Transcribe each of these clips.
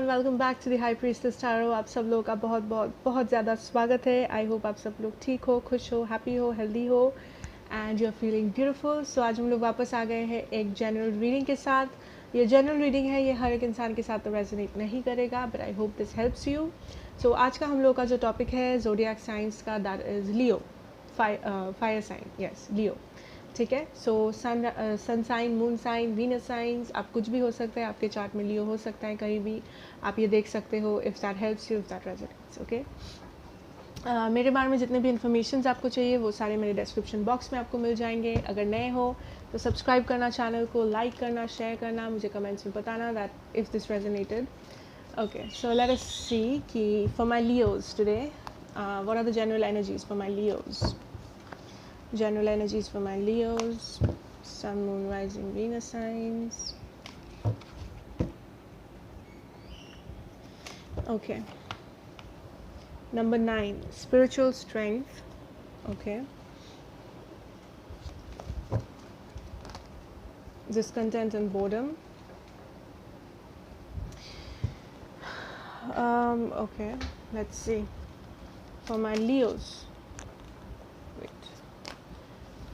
Welcome back to the high priestess tarot. आप सब लोग का बहुत बहुत बहुत ज़्यादा स्वागत है। आई होप आप सब लोग ठीक हो, खुश हो, हैप्पी हो, हेल्दी हो and you are feeling beautiful. So आज हम लोग वापस आ गए हैं एक जनरल रीडिंग के साथ। ये जनरल रीडिंग है, ये हर एक इंसान के साथ तो रेजोनेट नहीं करेगा, but I hope this helps you. So आज का हम लोग का जो टॉपिक है ज़ोडिएक साइंस का, that is Leo, fire sign, yes Leo. ठीक है। So sun sign, moon sign, Venus signs, आप कुछ भी हो सकता है, आपके चार्ट में लियो हो सकता है कहीं भी, आप ये देख सकते हो। If that helps you, if that resonates, okay. मेरे बारे में जितने भी इन्फॉर्मेशन आपको चाहिए वो सारे मेरे डिस्क्रिप्शन बॉक्स में आपको मिल जाएंगे। अगर नए हो तो सब्सक्राइब करना, चैनल को लाइक करना, शेयर करना, मुझे कमेंट्स में बताना that if this resonated. Okay, so let us see कि for my Leos today what are the general energies for my Leos. General energies for my Leos, Sun, Moon, Rising, Venus signs. Okay. Number 9, spiritual strength. Okay. Discontent and boredom. Okay, let's see. For my Leos.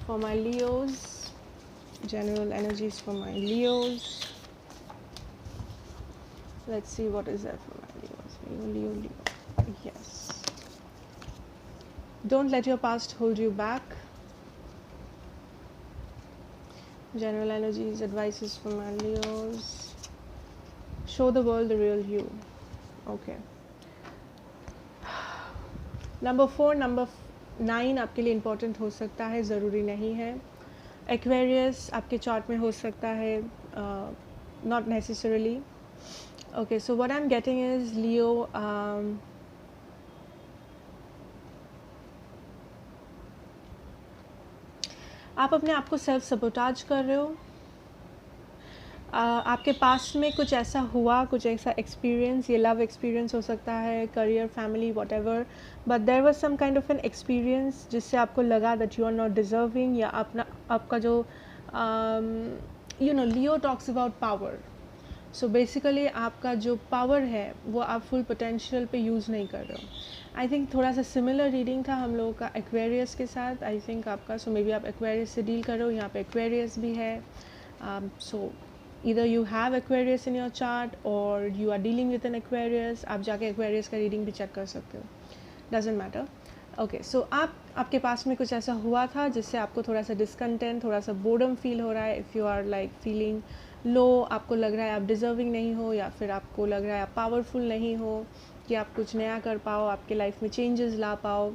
For my Leos, general energies for my Leos. Let's see what is there for my Leos. Leo. Yes. Don't let your past hold you back. General energies, advices for my Leos. Show the world the real you. Okay. Number 4, number 9 आपके लिए important हो सकता है, ज़रूरी नहीं है। Aquarius आपके chart में हो सकता है, not necessarily. Okay, so what I am getting is लियो, आप अपने आप को सेल्फ सबोटाज कर रहे हो। आपके पास्ट में कुछ ऐसा हुआ, कुछ ऐसा एक्सपीरियंस, ये लव एक्सपीरियंस हो सकता है, career, family, whatever, but there was some kind of an experience जिससे आपको लगा that you are not deserving, या आपका जो Leo talks about power. So basically आपका जो पावर है वो आप फुल पोटेंशियल पे यूज़ नहीं कर रहे हो। आई थिंक थोड़ा सा सिमिलर रीडिंग था हम लोगों का एक्वेरियस के साथ, आई थिंक आपका। सो मे बी आप एक्वेरियस से डील कर रहे हो, यहाँ पे एक्वेरियस भी है। सो either you have Aquarius in your chart or you are dealing with an Aquarius. आप जाके Aquarius का रीडिंग भी चेक कर सकते हो, doesn't matter. ओके, सो आपके पास में कुछ ऐसा हुआ था जिससे आपको थोड़ा सा डिसकंटेंट, थोड़ा सा बोर्डम फील हो रहा है। If you are like feeling low, आपको लग रहा है आप डिजर्विंग नहीं हो, या फिर आपको लग रहा है आप पावरफुल नहीं हो कि आप कुछ नया कर पाओ, आपके लाइफ में चेंजेस ला पाओ,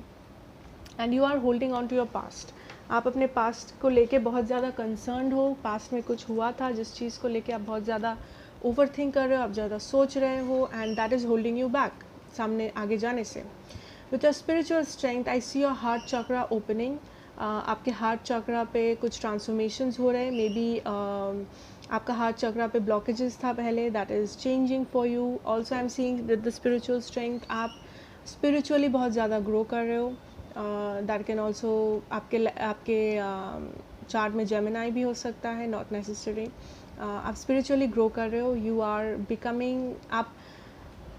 and you are holding on to your past. आप अपने पास्ट को लेके बहुत ज़्यादा कंसर्न्ड हो। पास्ट में कुछ हुआ था जिस चीज़ को लेके आप बहुत ज़्यादा ओवर थिंक कर रहे हो, आप ज़्यादा सोच रहे हो, and that is holding you back सामने आगे जाने से। With a spiritual strength I see your heart chakra opening. आपके हार्ट चक्रा पे कुछ ट्रांसफॉर्मेशंस हो रहे हैं। मे बी आपका हार्ट चक्रा पे ब्लॉकेजेस था पहले, that is changing for you. Also I am seeing with the spiritual strength आप स्पिरिचुअली बहुत ज़्यादा ग्रो कर रहे हो। दैट कैन ऑल्सो आपके चार्ट में जेमिनाई भी हो सकता है, नॉट नेसेसरी। आप स्पिरिचुअली ग्रो कर रहे हो, यू आर बिकमिंग, आप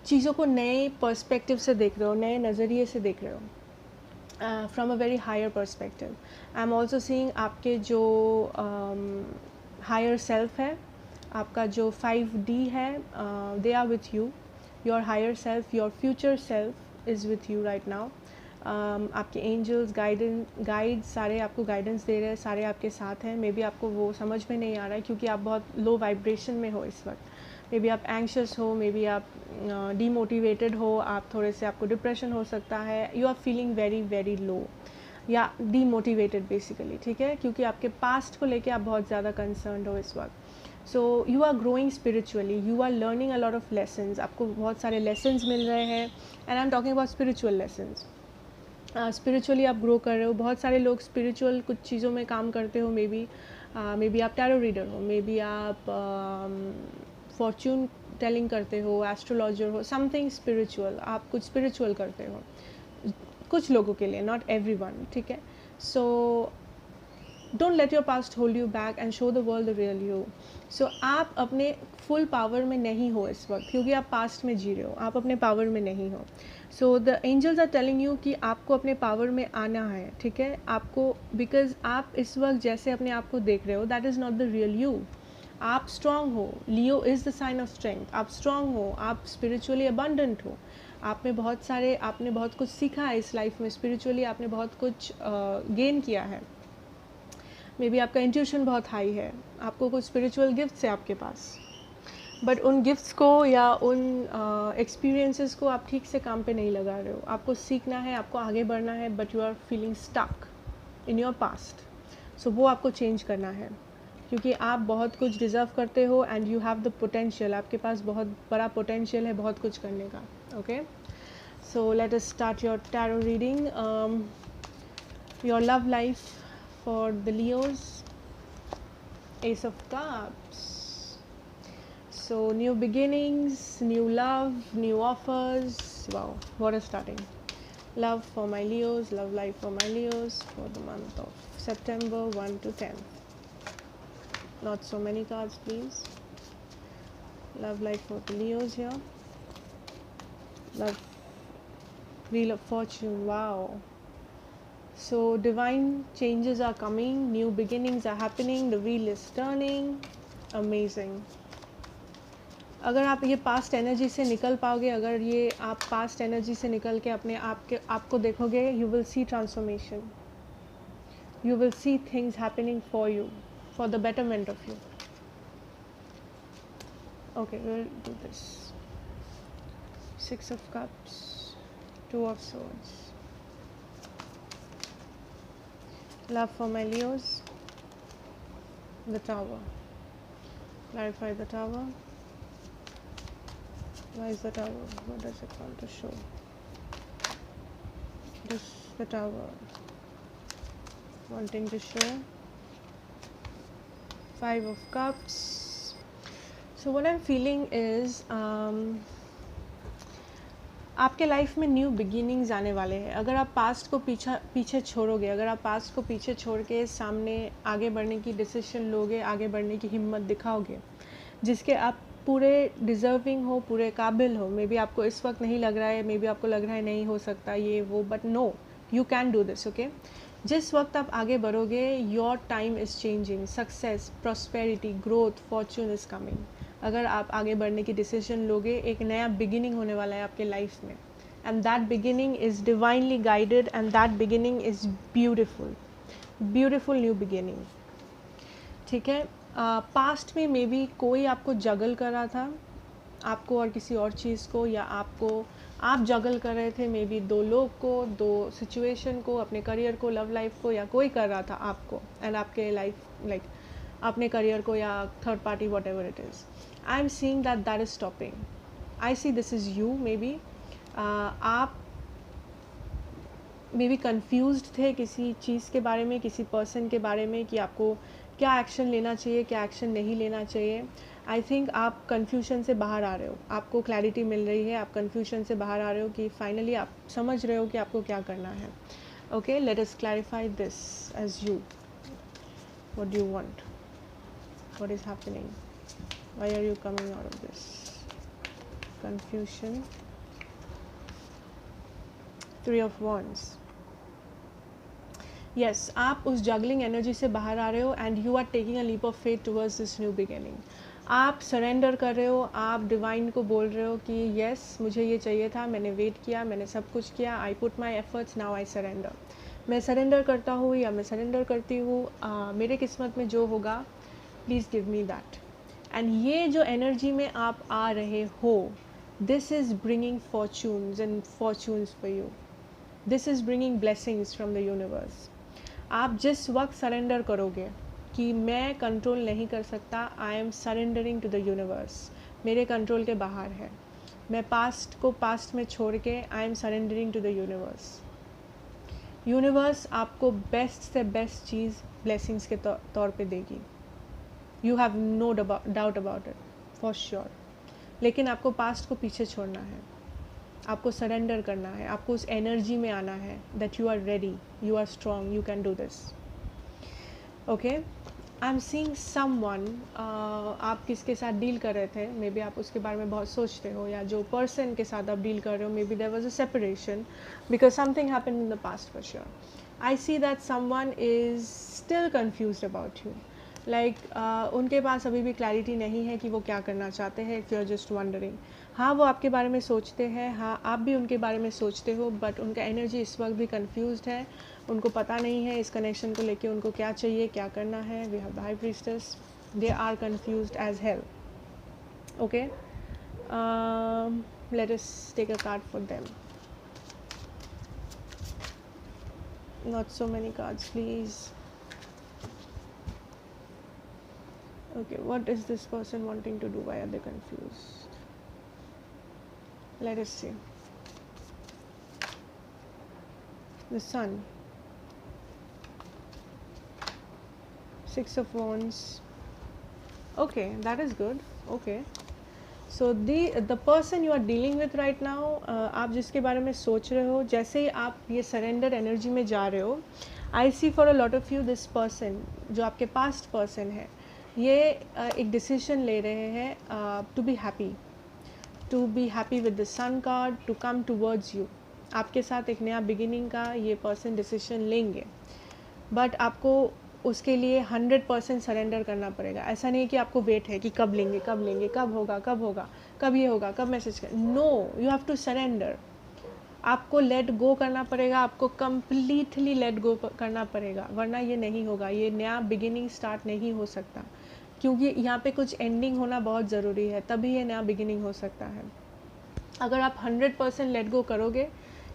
चीज़ों को नए पर्सपेक्टिव से देख रहे हो, नए नज़रिए से देख रहे हो, from a very higher perspective. I am also seeing आपके जो हायर सेल्फ है, आपका जो 5D है, they are with you. Your higher self, your future self is with you right now. आपके एंजल्स, गाइड सारे आपको गाइडेंस दे रहे हैं, सारे आपके साथ हैं। मे बी आपको वो समझ में नहीं आ रहा है क्योंकि आप बहुत लो वाइब्रेशन में हो इस वक्त। मे बी आप एंक्शस हो, मे बी आप डीमोटिवेटेड हो, आप थोड़े से, आपको डिप्रेशन हो सकता है, you are feeling very very low या डीमोटिवेटेड बेसिकली, ठीक है, क्योंकि आपके पास्ट को लेके आप बहुत ज़्यादा कंसर्न्ड हो इस वक्त। So you are growing spiritually, you are learning a lot of lessons, आपको बहुत सारे लेसन्स मिल रहे हैं, and I am talking about spiritual lessons. Spiritually आप ग्रो कर रहे हो। बहुत सारे लोग स्पिरिचुअल कुछ चीज़ों में काम करते हो, मे बी आप टैरो रीडर हो, मे बी आप फॉर्च्यून टेलिंग करते हो, एस्ट्रोलॉजर हो, समथिंग स्पिरिचुअल, आप कुछ स्पिरिचुअल करते हो कुछ लोगों के लिए, नॉट एवरीवन, ठीक है। So don't let your past hold you back and show the world the real you. So आप अपने फुल पावर में नहीं हो इस वक्त, क्योंकि आप पास्ट में जी रहे हो, आप अपने पावर में नहीं हो. So the angels are telling you कि आपको अपने पावर में आना है, ठीक है, आपको, बिकॉज आप इस वक्त जैसे अपने आप को देख रहे हो, that is not the real you. आप स्ट्रांग हो, Leo is the sign of strength. आप स्ट्रांग हो, आप स्पिरिचुअली अबंडेंट हो, आप में बहुत सारे, आपने बहुत कुछ सीखा है इस लाइफ में, स्पिरिचुअली आपने बहुत कुछ गेन किया है. मे बी आपका इंट्यूशन बहुत हाई है, आपको कुछ स्पिरिचुअल गिफ्ट्स है आपके पास, बट उन गिफ्ट्स को या उन एक्सपीरियंसेस को आप ठीक से काम पे नहीं लगा रहे हो. आपको सीखना है, आपको आगे बढ़ना है, but you are feeling stuck in your past. So वो आपको चेंज करना है, क्योंकि आप बहुत कुछ डिज़र्व करते हो and you have the potential. आपके पास बहुत बड़ा पोटेंशियल है बहुत कुछ करने का. Okay, so let us start your tarot reading. Your love life for the Leos, Ace of Cups. So new beginnings, new love, new offers. Wow, what a starting. Love for my Leos, love life for my Leos for the month of September 1 to 10. Not so many cards, please. Love life for the Leos here. Love, Wheel of Fortune. Wow. So divine changes are coming, new beginnings are happening, the wheel is turning. Amazing. अगर आप ये past energy से निकल पाओगे, अगर ये आप past energy से निकल के अपने आपको देखोगे, you will see transformation, you will see things happening for you, for the betterment of you. Okay, will do this. 6 of Cups, 2 of Swords. Love for my Leos, the Tower. Clarify the Tower. Why is the Tower? What does it want to show? This the Tower wanting to show. 5 of Cups. So what I'm feeling is आपके life में new beginnings आने वाले हैं. अगर आप past को पीछे छोड़ोगे, अगर आप पास्ट को पीछे छोड़ के सामने आगे बढ़ने की डिसीजन लोगे, आगे बढ़ने की हिम्मत दिखाओगे, जिसके आप पूरे डिज़र्विंग हो, पूरे काबिल हो. मे बी आपको इस वक्त नहीं लग रहा है, मे बी आपको लग रहा है नहीं हो सकता ये वो, but no, you can do this. Okay, जिस वक्त आप आगे बढ़ोगे, your time is changing. Success, prosperity, growth, fortune is coming. अगर आप आगे बढ़ने की डिसीजन लोगे, एक नया बिगिनिंग होने वाला है आपके लाइफ में, and that beginning is divinely guided and that beginning is beautiful, beautiful new beginning. ठीक है, पास्ट में मे बी कोई आपको जगल कर रहा था, आपको और किसी और चीज़ को, या आप जगल कर रहे थे, मे बी 2 लोग को, 2 सिचुएशन को, अपने करियर को, लव लाइफ को, या कोई कर रहा था आपको एंड आपके लाइफ लाइक अपने करियर को, या third party, what ever it is. I am seeing that is stopping. I see this is you. May be आप मे बी कन्फ्यूज्ड थे किसी चीज़ के बारे में, किसी पर्सन के बारे में, कि आपको क्या एक्शन लेना चाहिए, क्या एक्शन नहीं लेना चाहिए. आई थिंक आप कन्फ्यूजन से बाहर आ रहे हो, आपको क्लैरिटी मिल रही है, आप कन्फ्यूजन से बाहर आ रहे हो, कि फाइनली आप समझ रहे हो कि आपको क्या करना है. Okay, let us clarify this as you. What do you want? What is happening? Why are you coming out of this? Confusion. 3 of Wands. Yes, आप उस juggling energy से बाहर आ रहे हो and you are taking a leap of faith towards this new beginning. आप surrender कर रहे हो, आप डिवाइन को बोल रहे हो कि yes, मुझे ये चाहिए था, मैंने वेट किया, मैंने सब कुछ किया, I put my efforts, now I surrender. मैं सरेंडर करता हूँ या मैं सरेंडर करती हूँ, मेरे किस्मत में जो होगा, please give me that. And ये जो एनर्जी में आप आ रहे हो, this is bringing fortunes and fortunes for you. This is bringing blessings from the universe. आप जिस वक्त सरेंडर करोगे कि मैं कंट्रोल नहीं कर सकता, I am surrendering to the universe, मेरे कंट्रोल के बाहर है, मैं पास्ट को पास्ट में छोड़ के I am surrendering to the universe. Universe आपको बेस्ट से बेस्ट चीज़ ब्लेसिंग्स के तौर पे देगी. You have no doubt about it, for sure. लेकिन आपको पास्ट को पीछे छोड़ना है, आपको सरेंडर करना है, आपको उस एनर्जी में आना है that you are ready, you are strong, you can do this. Okay, I am seeing someone, आप किसके साथ डील कर रहे थे, मे बी आप उसके बारे में बहुत सोचते हो, या जो पर्सन के साथ आप डील कर रहे हो maybe there was a separation because something happened in the past for sure. I see that someone is still confused about you, like उनके पास अभी भी क्लैरिटी नहीं है कि वो क्या करना चाहते हैं. If you are just wondering, हाँ वो आपके बारे में सोचते हैं, हाँ आप भी उनके बारे में सोचते हो, बट उनका एनर्जी इस वक्त भी कन्फ्यूज्ड है. उनको पता नहीं है इस कनेक्शन को लेके उनको क्या चाहिए, क्या करना है. We have the high priestess, they are confused as hell. Okay, let us take a card for them. Not so many cards, please. Okay, what is this person wanting to do? Why are they confused? Let us see. The Sun, Six of Wands. Okay, that is good. Okay, so the person you are dealing with right now, आप जिसके बारे में सोच रहे हो, जैसे ही आप ये सरेंडर एनर्जी में जा रहे हो, I see for a lot of you this person जो आपके पास्ट पर्सन है, ये एक डिसीजन ले रहे हैं to be happy with the sun card, to come towards you. आपके साथ एक नया बिगिनिंग का ये पर्सन डिसीजन लेंगे, बट आपको उसके लिए 100% सरेंडर करना पड़ेगा. ऐसा नहीं कि आपको वेट है कि कब लेंगे, कब होगा, कब ये होगा, कब मैसेज कर. No, you have to surrender. आपको लेट गो करना पड़ेगा, आपको कम्प्लीटली लेट गो करना पड़ेगा, वरना ये नहीं होगा. ये नया बिगिनिंग स्टार्ट नहीं हो सकता, क्योंकि यहाँ पे कुछ एंडिंग होना बहुत ज़रूरी है, तभी ये नया बिगिनिंग हो सकता है. अगर आप 100% लेट गो करोगे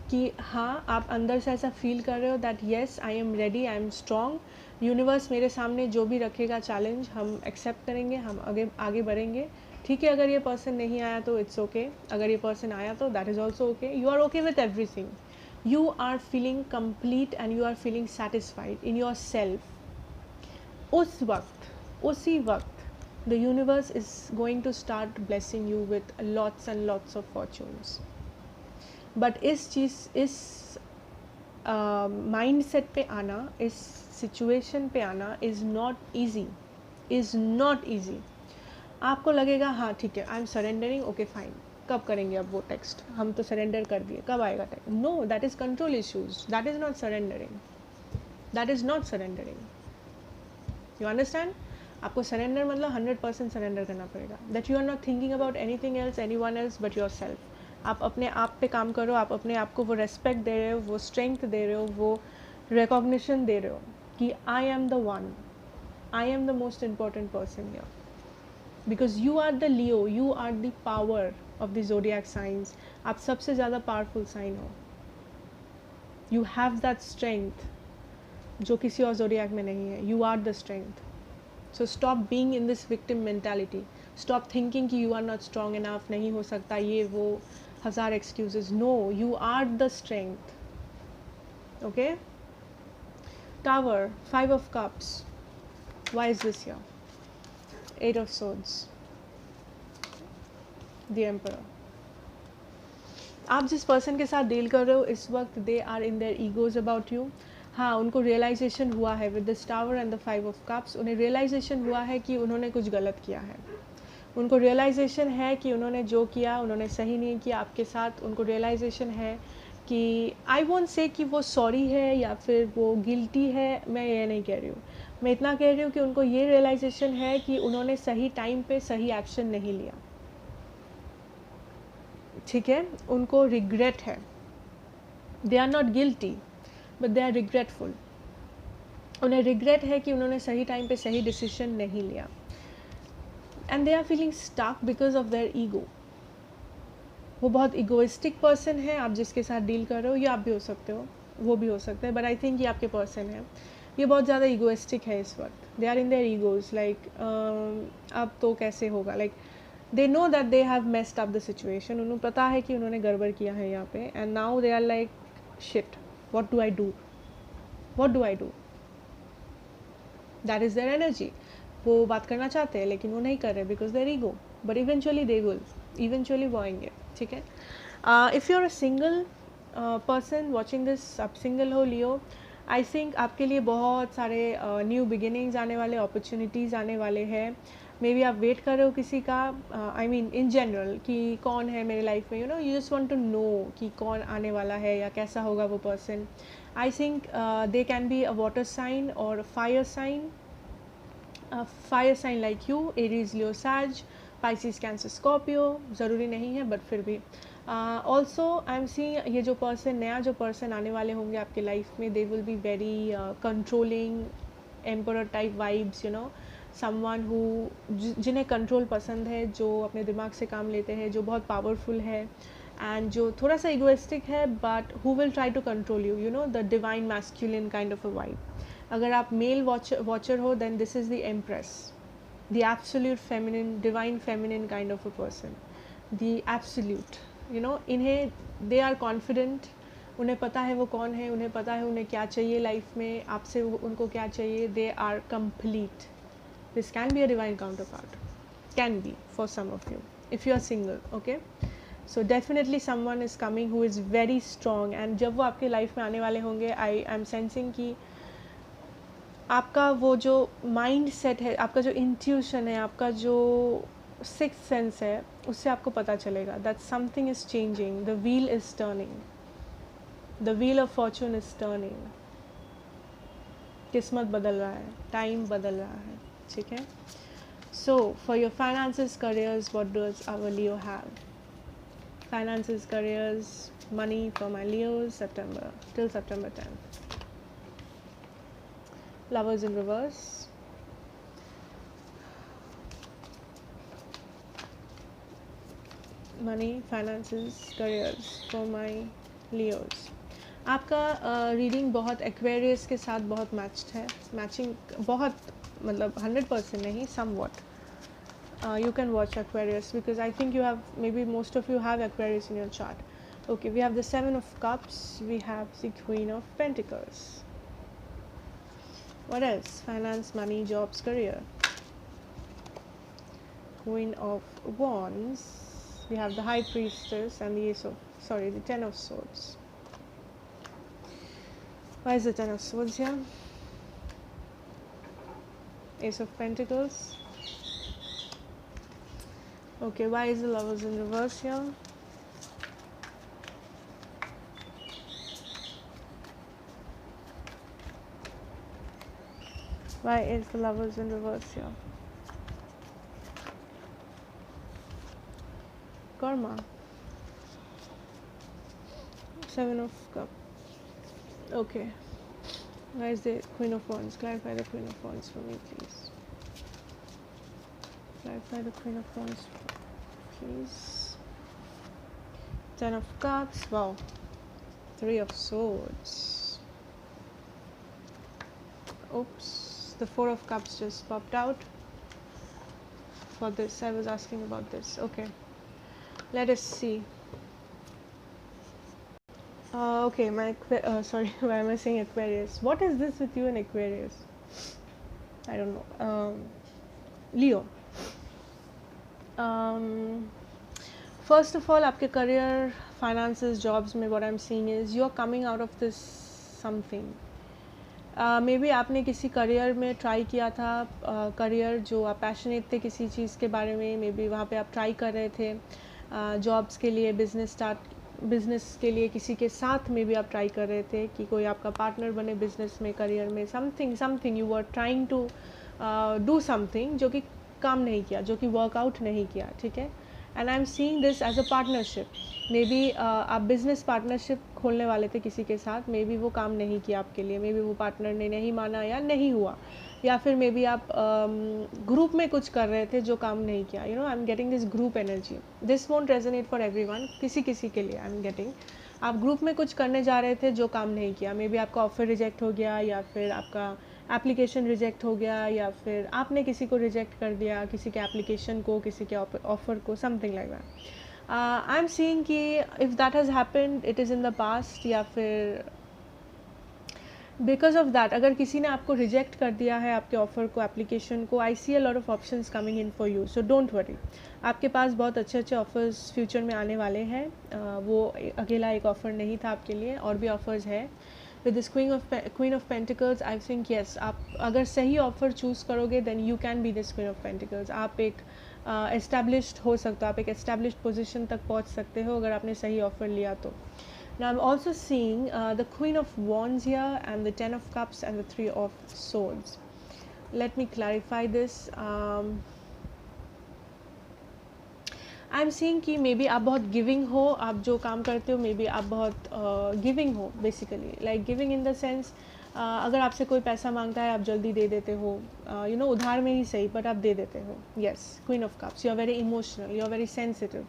कि हाँ आप अंदर से ऐसा फील कर रहे हो that yes I am ready, I am strong, universe मेरे सामने जो भी रखेगा चैलेंज हम एक्सेप्ट करेंगे, हम आगे बढ़ेंगे. ठीक है, अगर ये पर्सन नहीं आया तो इट्स ओके, अगर ये पर्सन आया तो that is also okay. You are okay with everything, you are feeling complete and you are feeling satisfied in yourself. उसी वक्त the universe is going to start blessing you with lots and lots of fortunes. but इस mindset पे आना, इस situation पे आना is not easy. आपको लगेगा हाँ ठीक है, आई एम सरेंडरिंग, ओके फाइन, कब करेंगे अब वो टेक्स्ट, हम तो सरेंडर कर दिए, कब आएगा text. No, that is control issues, that is not surrendering. You understand? आपको सरेंडर मतलब 100% सरेंडर करना पड़ेगा. That you are not thinking about anything else, anyone else but yourself. आप अपने आप पे काम करो, आप अपने आप को वो रेस्पेक्ट दे रहे हो, वो स्ट्रेंथ दे रहे हो, वो रिकॉग्निशन दे रहे हो कि I am the one, I am the most important person here. Because you are the Leo, you are the power of the zodiac science. आप सबसे ज़्यादा पावरफुल साइन हो. यू हैव दैट स्ट्रेंथ जो किसी और ज़ोडिएक में नहीं है. You are the strength. So stop being in this victim mentality. Stop thinking कि you are not strong enough, नहीं हो सकता, ये वो 1000 excuses. No, you are the strength. Okay? Tower, 5 of Cups. Why is this here? 8 of Swords. The Emperor. आप जिस person के साथ डील कर रहे हो इस वक्त they are in their egos about you. हाँ, उनको रियलाइजेशन हुआ है with this tower and the 5 of cups. उन्हें रियलाइजेशन हुआ है कि उन्होंने कुछ गलत किया है. उनको रियलाइजेशन है कि उन्होंने जो किया उन्होंने सही नहीं किया आपके साथ. उनको रियलाइजेशन है कि आई वोंट से कि वो सॉरी है या फिर वो गिल्टी है, मैं ये नहीं कह रही हूँ. मैं इतना कह रही हूँ कि उनको ये रियलाइजेशन है कि उन्होंने सही टाइम पे सही एक्शन नहीं लिया. ठीक है, उनको रिग्रेट है. They are not guilty but they are regretful. उन्हें रिग्रेट है कि उन्होंने सही टाइम पे सही डिसीजन नहीं लिया. And they are feeling stuck because of their ego. वो बहुत इगोइस्टिक पर्सन है. आप जिसके साथ डील कर रहे हो, ये आप भी हो सकते हो, वो भी हो सकते हैं, बट आई थिंक ये आपके पर्सन है. ये बहुत ज़्यादा इगोइस्टिक है इस वक्त. They are in their egos like अब तो कैसे होगा. Like they know that they have messed up the situation. उन्हें पता है कि उन्होंने गड़बड़ किया है यहाँ पे. And now they are like shit, what do I do? That is their energy. वो बात करना चाहते हैं लेकिन वो नहीं कर रहे because their ego. But eventually they will. Eventually वो आएंगे. ठीक है? If you're a single person watching this, आप single हो लियो, आई थिंक आपके लिए बहुत सारे न्यू बिगिनिंग्स आने वाले, अपॉर्चुनिटीज़ आने वाले हैं। मे बी आप वेट कर रहे हो किसी का, आई मीन इन जनरल, कि कौन है मेरे लाइफ में, you just want to know कि कौन आने वाला है या कैसा होगा वो person. I think they can be a water sign और fire sign, fire sign like you, Aries, Leo, Sag, Pisces, cancer, Scorpio, ज़रूरी नहीं है बट फिर भी। ऑल्सो आई एम सी ये जो पर्सन, नया जो पर्सन आने वाले होंगे आपके लाइफ में, they will be very controlling, emperor type vibes, someone who, जिन्हें कंट्रोल पसंद है, जो अपने दिमाग से काम लेते हैं, जो बहुत पावरफुल है, एंड जो थोड़ा सा इगोइस्टिक है, but who will try to control you, the divine masculine kind of a vibe. अगर आप मेल वॉचर हो, then this is the empress, the absolute feminine, divine feminine kind of a person, the absolute, इन्हें, they are confident, उन्हें पता है वो कौन है, उन्हें पता है उन्हें क्या चाहिए लाइफ में, आपसे उनको क्या चाहिए, they are complete. This can be a divine counterpart, can be for some of you if you are single, okay? So definitely someone is coming who is very strong, and जब वो आपके life में आने वाले होंगे, I am sensing कि आपका वो जो माइंड सेट है, आपका जो इंट्यूशन है, आपका जो सिक्स्थ सेंस है, उससे आपको पता चलेगा that something is changing, the wheel is turning, the wheel of Fortune is turning, किस्मत बदल रहा है, टाइम बदल रहा है, ठीक है? So for your finances, careers, what does our Leo have? Finances, careers, money for my Leos, September till September 10th. Lovers in reverse. Money, finances, careers for my Leos. आपका रीडिंग बहुत Aquarius के साथ बहुत matched है, matching बहुत, मतलब 100% नहीं, somewhat. You can watch Aquarius because I think you have, maybe most of you have Aquarius in your chart. Okay, we have the 7 of Cups, we have the Queen of Pentacles. What else? Finance, money, jobs, career. Queen of Wands, we have the High Priestess and the 10 of Swords. Why is the 10 of Swords here? Ace of Pentacles. Okay, why is the Lovers in reverse here? Why is the Lovers in reverse here? Karma. 7 of Cups. Okay. Why is the Queen of Wands? Clarify the Queen of Wands for me, please. Clarify the Queen of Wands, please. 10 of Cups. Wow. 3 of Swords. Oops. The 4 of Cups just popped out. For this, I was asking about this. Okay. Let us see. Okay, sorry, why am I saying Aquarius? What is this with you in Aquarius? I don't know. Leo. First of all, आपके career, finances, jobs में what I'm seeing is you are coming out of this something. May be आपने किसी career में try किया था, career जो आप passionate थे किसी चीज़ के बारे में, मे बी वहाँ पे आप ट्राई कर रहे थे, जॉब्स के लिए, बिजनेस के लिए किसी के साथ में भी आप ट्राई कर रहे थे कि कोई आपका पार्टनर बने बिजनेस में, करियर में, something you were trying to do something जो कि काम नहीं किया, जो कि वर्कआउट नहीं किया, ठीक है? And I am seeing this as a partnership. Maybe आप बिजनेस पार्टनरशिप खोलने वाले थे किसी के साथ, मे बी वो काम नहीं किया आपके लिए, मे बी वो पार्टनर ने नहीं माना या नहीं हुआ, या फिर मे बी आप ग्रुप में कुछ कर रहे थे जो काम नहीं किया। I am getting this group energy, this won't resonate for everyone, किसी के लिए आई एम गेटिंग। आप ग्रुप में कुछ करने जा रहे थे जो काम नहीं किया, मे बी आपका ऑफर रिजेक्ट हो गया, या फिर आपका एप्लीकेशन रिजेक्ट हो गया, या फिर आपने किसी को रिजेक्ट कर दिया, किसी के एप्लीकेशन को, किसी के ऑफर को, something like that. I am seeing कि if that has happened it is in the past, या फिर बिकॉज ऑफ दैट अगर किसी ने आपको रिजेक्ट कर दिया है आपके ऑफर को, एप्लीकेशन को, I see a lot of options coming in for you, so don't worry. आपके पास बहुत अच्छे ऑफर्स फ्यूचर में आने वाले हैं। वो अकेला एक ऑफ़र नहीं था आपके लिए, और भी ऑफर्स है with this queen of pentacles I think yes, आप अगर सही ऑफर चूज़ करोगे then you can be this queen of pentacles. आप एक एस्टैब्लिश्ड हो सकते हो, आप एक एस्टैब्लिश्ड पोजिशन तक पहुँच सकते हो अगर आपने सही ऑफर लिया तो. Now I'm also seeing the Queen of Wands here and the Ten of Cups and the Three of Swords. Let me clarify this. I'm seeing कि मे बी आप बहुत गिविंग हो, आप जो काम करते हो मे बी आप बहुत गिविंग हो basically, like giving in the sense अगर आपसे कोई पैसा मांगता है आप जल्दी दे देते हो, यू नो उधार में ही सही बट आप दे देते हो. Yes, queen of cups, you are very emotional, you are very sensitive.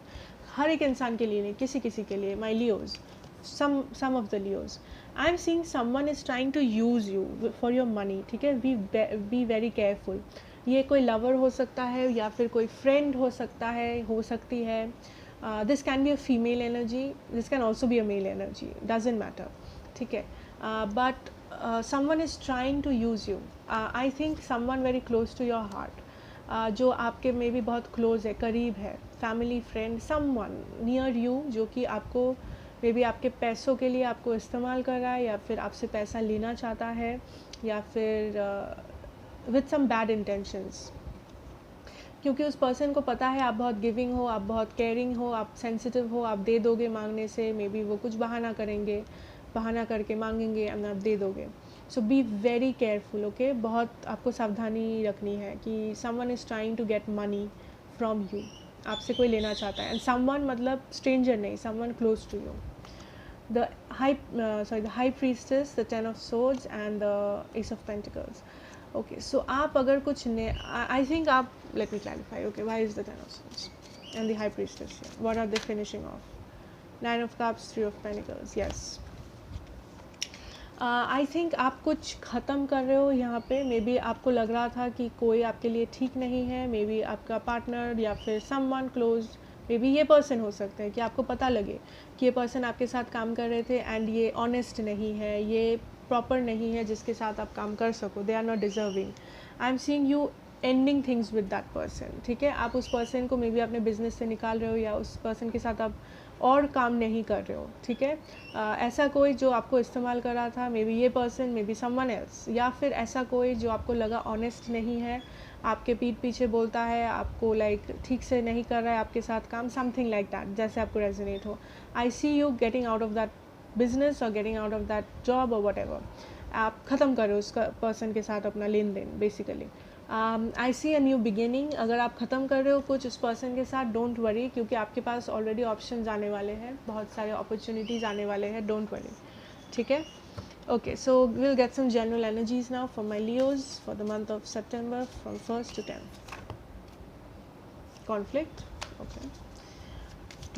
हर एक इंसान के लिए नहीं, किसी किसी के लिए. My Leos, some of the Leos, I am seeing someone is trying to use you for your money. ठीक है, be very careful. ये कोई लवर हो सकता है या फिर कोई फ्रेंड हो सकता है, हो सकती है. This can be a female energy, this can also be a male energy, doesn't matter. ठीक है, but someone is trying to use you. I think someone very close to your heart, जो आपके में भी बहुत क्लोज है, करीब है, family, friend, someone near you जो कि आपको मे बी आपके पैसों के लिए आपको इस्तेमाल कर रहा है या फिर आपसे पैसा लेना चाहता है या फिर विथ सम बैड इंटेंशंस. क्योंकि उस पर्सन को पता है आप बहुत गिविंग हो, आप बहुत केयरिंग हो, आप सेंसिटिव हो, आप दे दोगे मांगने से. मे बी वो कुछ बहाना करेंगे, बहाना करके मांगेंगे एंड आप दे दोगे. So be very careful. Okay, बहुत आपको सावधानी रखनी है कि someone is trying to get money from you, आपसे कोई लेना चाहता है. एंड समवन मतलब स्ट्रेंजर नहीं, someone close to you. The high priestess, the Ten of Swords and the Ace of Pentacles. Okay, so आप अगर कुछ I think आप, let me clarify. Okay, why is the Ten of Swords and the high priestess here? What are they finishing off? Nine of Cups, Three of Pentacles. Yes. I think आप कुछ ख़त्म कर रहे हो यहाँ पे. May be आपको लग रहा था कि कोई आपके लिए ठीक नहीं है, मे बी आपका पार्टनर या फिर समवन क्लोज, मे बी ये पर्सन हो सकते हैं कि आपको पता लगे कि ये पर्सन आपके साथ काम कर रहे थे एंड ये ऑनेस्ट नहीं है, ये प्रॉपर नहीं है जिसके साथ आप काम कर सको. They are not deserving. I am seeing you ending things with that person. ठीक है, आप उस पर्सन को मे बी अपने बिजनेस से निकाल रहे हो या उस पर्सन के साथ आप और काम नहीं कर रहे हो. ठीक है, ऐसा कोई जो आपको इस्तेमाल कर रहा था, मे बी ये person, may be someone else, या फिर ऐसा कोई जो आपको लगा ऑनेस्ट नहीं है, आपके पीठ पीछे बोलता है, आपको लाइक ठीक से नहीं कर रहा है आपके साथ काम, समथिंग लाइक दैट, जैसे आपको रेजोनेट हो. I see you getting out of that business और getting out of that job और वट एवर. आप ख़त्म कर रहे हो उस पर्सन के साथ अपना लेन देन basically. I see a new beginning. अगर आप ख़त्म कर रहे हो कुछ उस पर्सन के साथ, डोंट वरी, क्योंकि आपके पास ऑलरेडी ऑप्शंस आने वाले हैं, बहुत सारे अपॉर्चुनिटीज़ आने वाले हैं. Don't worry. ठीक है, okay. So will get some general energies now for my Leos for the month of September from 1st to 10th. Conflict. Okay,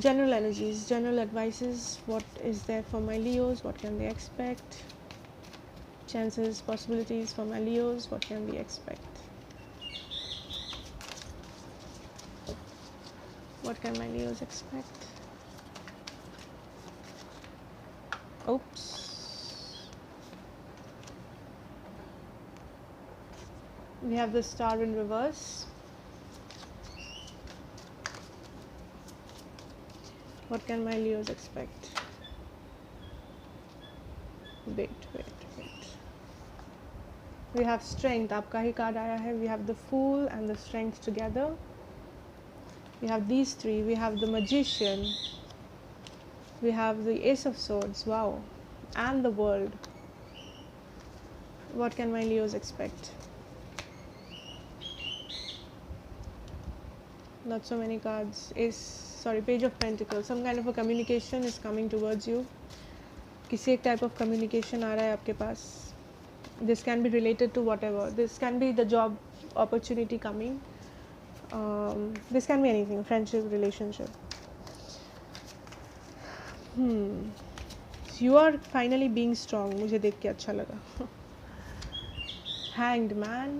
general energies, general advices. What is there for my Leos? What can they expect? Chances, possibilities for my Leos. What can we expect? What can my Leos expect? Oops. We have the Star in reverse. What can my Leos expect? Wait. We have Strength. आपका ही card आया है. We have the Fool and the Strength together. We have these three. We have the Magician. We have the Ace of Swords. Wow. And the World. What can my Leos expect? Not so many cards. Page of Pentacles. Some kind of a communication is coming towards you. किसी एक type of communication आ रहा है आपके पास. This can be related to whatever. This can be the job opportunity coming. This can be anything. Friendship, relationship. You are finally being strong. मुझे देख के अच्छा लगा. Hanged Man.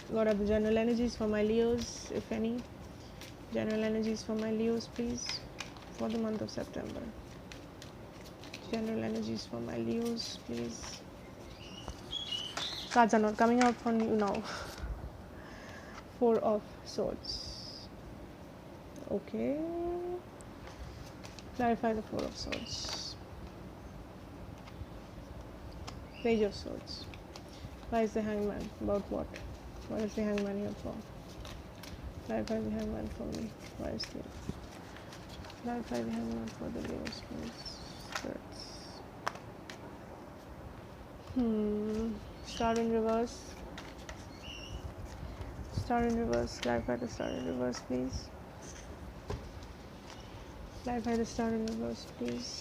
What are the general energies for my Leos, if any? General energies for my Leos, please, for the month of September. General energies for my Leos, please. Cards are not coming out for you now. Four of Swords. Okay. Clarify the Four of Swords. Page of Swords. Why is the Hangman? About what? What is the Hangman here for? Clarify the Hangman for me. Why is the clarify the Hangman for the Leos, please? Star in reverse. Star in reverse. Clarify the star in reverse, please. Clarify the star in reverse, please.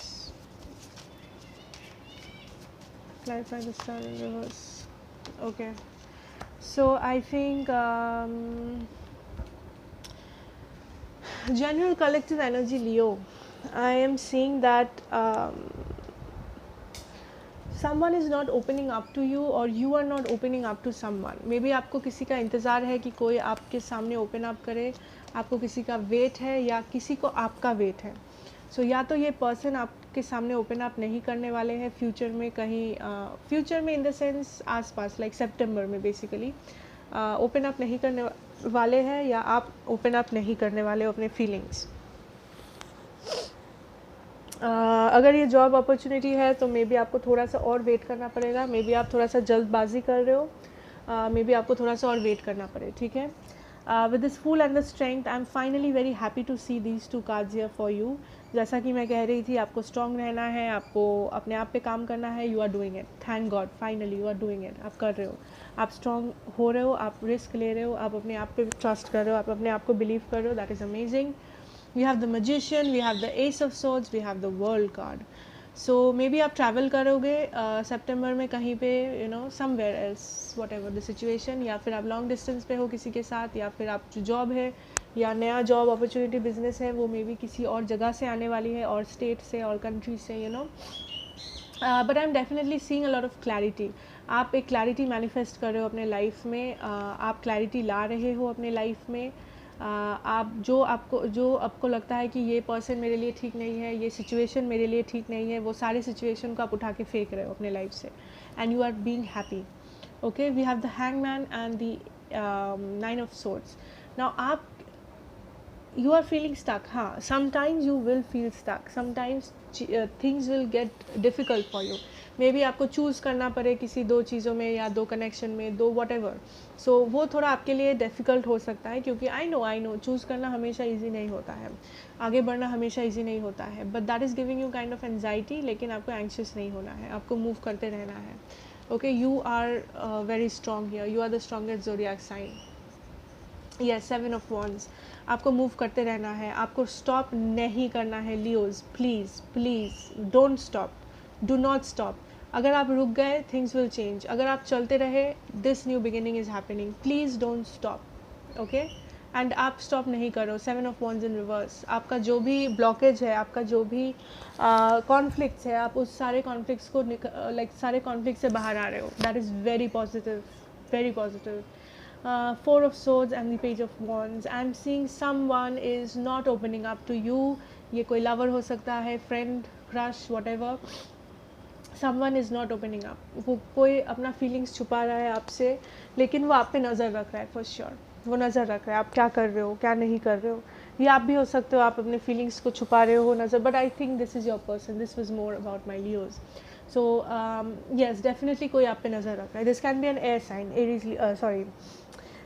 Clarify the star in reverse. Okay. So I think general collective energy, Leo. I am seeing that someone is not opening up to you or you are not opening up to someone. Maybe आपको किसी का इंतज़ार है कि कोई आपके सामने open up करे, आपको किसी का वेट है या किसी को आपका वेट है. सो या तो ये पर्सन आपके सामने ओपन अप नहीं करने वाले हैं फ्यूचर में, कहीं फ्यूचर में इन द सेंस आसपास, लाइक सितंबर में बेसिकली ओपन अप नहीं करने वाले हैं, या आप ओपन अप नहीं करने वाले हो अपने फीलिंग्स. अगर ये जॉब अपॉर्चुनिटी है तो मे बी आपको थोड़ा सा और वेट करना पड़ेगा. मे बी आप थोड़ा सा जल्दबाजी कर रहे हो, मे बी आपको थोड़ा सा और वेट करना पड़े. ठीक है. With this fool and the strength I am finally very happy to see these two cards here for you. जैसा कि मैं कह रही थी, आपको स्ट्रॉन्ग रहना है, आपको अपने आप पे काम करना है. You are doing it. Thank God, finally you are doing it. आप कर रहे हो, आप स्ट्रॉन्ग हो रहे हो, आप रिस्क ले रहे हो, आप अपने आप पे ट्रस्ट कर रहे हो, आप अपने आप को बिलीव कर रहे हो. That is amazing. We have the Magician, we have the Ace of Swords, we have the World card. So maybe आप travel करोगे सितंबर में कहीं पे, you know, somewhere else, whatever the situation, या फिर आप long distance पे हो किसी के साथ, या फिर आप जो जॉब है या नया जॉब अपॉर्चुनिटी बिजनेस है वो मे बी किसी और जगह से आने वाली है, और स्टेट से और कंट्री से, you know. But I am definitely seeing a lot of clarity. आप एक क्लैरिटी मैनिफेस्ट कर रहे हो अपने लाइफ में. आप क्लैरिटी ला रहे हो अपने लाइफ में. आप जो आपको लगता है कि ये पर्सन मेरे लिए ठीक नहीं है, ये सिचुएशन मेरे लिए ठीक नहीं है, वो सारे सिचुएशन को आप उठा के फेंक रहे हो अपने लाइफ से, and you are being happy. Okay. We have the hangman and the 9 of swords. Now आप you are feeling stuck. हाँ, sometimes you will feel stuck, sometimes things will get difficult for you. May be आपको choose करना पड़े किसी दो चीज़ों में या दो कनेक्शन में, दो वट एवर. सो वो थोड़ा आपके लिए डिफ़िकल्ट हो सकता है, क्योंकि आई नो चूज़ करना हमेशा ईजी नहीं होता है, आगे बढ़ना हमेशा ईजी नहीं होता है. But that is giving you kind of anxiety. लेकिन आपको एंक्शियस नहीं होना है, आपको मूव करते रहना है. ओके. You are very strong here. You are the strongest zodiac sign. Yes, 7 of wands. आपको मूव करते रहना है, आपको स्टॉप नहीं करना है. Leos, please please don't stop, do not stop. अगर आप रुक गए, थिंग्स विल चेंज. अगर आप चलते रहे, this new beginning is happening. Please don't stop. Okay. And आप स्टॉप नहीं करो. 7 ऑफ वॉन्ड्स इन रिवर्स. आपका जो भी ब्लॉकेज है, आपका जो भी कॉन्फ्लिक्ट्स है, आप उस सारे कॉन्फ्लिक्ट्स को सारे कॉन्फ्लिक्ट से बाहर आ रहे हो. That is very positive, very positive. 4 of swords and the page of wands. I'm seeing someone is not opening up to you. ये कोई lover हो सकता है, friend, crush, whatever. Someone is not opening up. वो कोई अपना feelings छुपा रहा है आपसे, लेकिन वो आप पे नज़र रख रहा है for sure. वो नज़र रख रहा है आप क्या कर रहे हो, क्या नहीं कर रहे हो. ये आप भी हो सकते हो, आप अपने feelings को छुपा रहे हो नज़र. But I think this is your person. This was more about my Leos. So yes, definitely कोई आप पे नज़र रख रहा है. This can be an air sign, Aries,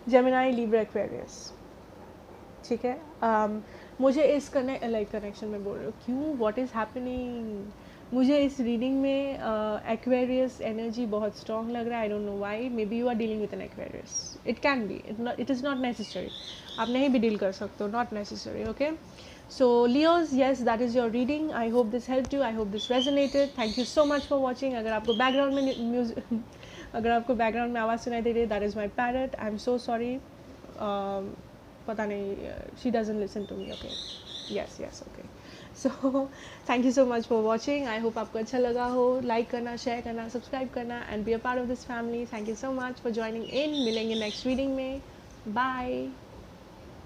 Gemini, Libra, Aquarius. ठीक है. मुझे इस कनेक्शन में बोल रहे हो क्यों, व्हाट इज़ हैपनिंग. मुझे इस रीडिंग में एक्वेरियस एनर्जी बहुत स्ट्रॉन्ग लग रहा है. I don't know why. Maybe you are dealing with an Aquarius. It can be, it is not necessary. आप नहीं भी डील कर सकते हो, not necessary. Okay. So Leos, yes, that is your reading. I hope this helped you. I hope this resonated. Thank you so much for watching. अगर आपको background में music अगर आपको बैकग्राउंड में आवाज़ सुनाई दे रही है, that is my parrot. I am so sorry. पता नहीं, she doesn't listen to me. Okay. Yes okay. So thank you so much for watching. I hope आपको अच्छा लगा हो. लाइक करना, शेयर करना, सब्सक्राइब करना and be a part of this family. Thank you so much for joining in. मिलेंगे next reading में. Bye.